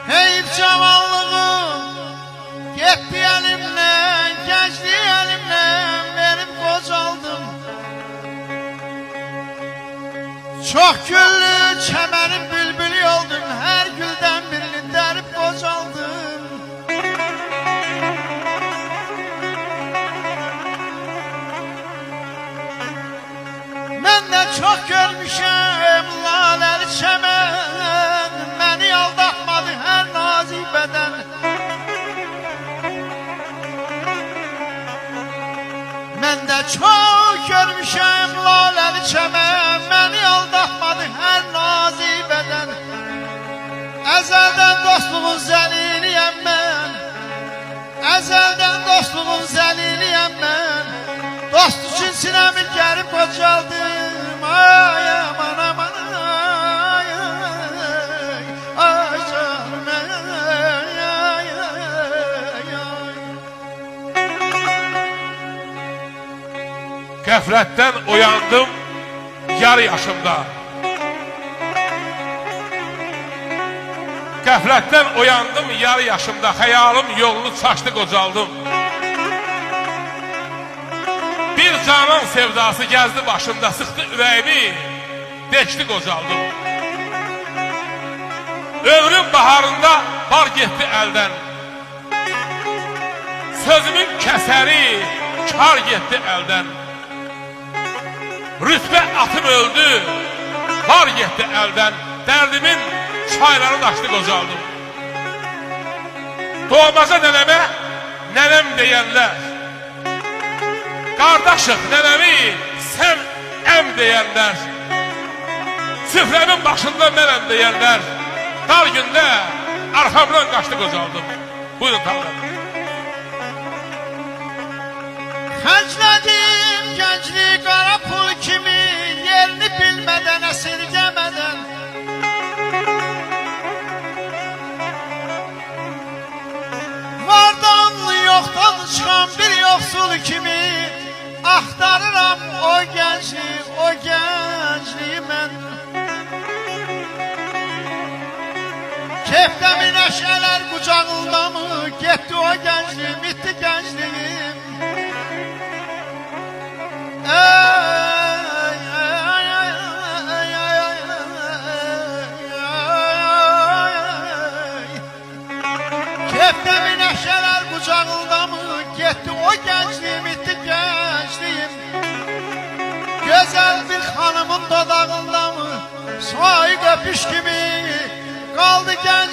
Heyif cavanlığım gitti elimden, gençliği elimden verip kocaldım. Çok güllü çemenin bülbülü oldum, her gülden birini derip kocaldım. Ben de çok görmüşüm laleli çemen, beni aldatmadı her nazik beden. Ben de çok görmüşüm laleli çemen, beni aldatmadı her nazik beden. Ezelden dostluğun zeliliyem ben, ezelden dostluğun zeliliyem ben. Dost için sinemi gerip kocaldım. Ay aman aman ay ay ay canım ay ay ay ay. Qəflətdən uyandım yarı yaşımda. Qəflətdən uyandım yarı yaşımda. Xəyalım yolunu çaşdı qocaldım. Bir canan sevdası gəzdi başımda, sıxdı ürəyimi, deşdi qocaldım. Ömrüm baharında bar getdi əldən. Sözümün kəsəri kar getdi əldən. Rütbə atım öldü, bar getdi əldən. Dərdimin çayları daşdı qocaldım. Doğmaca nənəmə nənəm deyənlər, qardaşıq nənəmi sən əm deyənlər, süfrəmin başında mənəm deyənlər, dar gündə arxamdan qaçdı qocaldım. Buyurun tanrım. Xərclədim gənclik qara pul kimi, yerini bilmədən, əsirgəmədən. Vardanlı yoxdan çıxan bir yoxsul kimi, axtarıram o gəncliyi mən. Kefdəmi nəşələr qucağında mı, getdi o gəncliyim, itdi gəncliyim. Kefdəmi nəşələr qucağında mı, getdi o gəncliyim, itdi gəncliyim. Gözəl bir xanımın dodağında mı, soy öpüş kimi qaldı gəncliyim.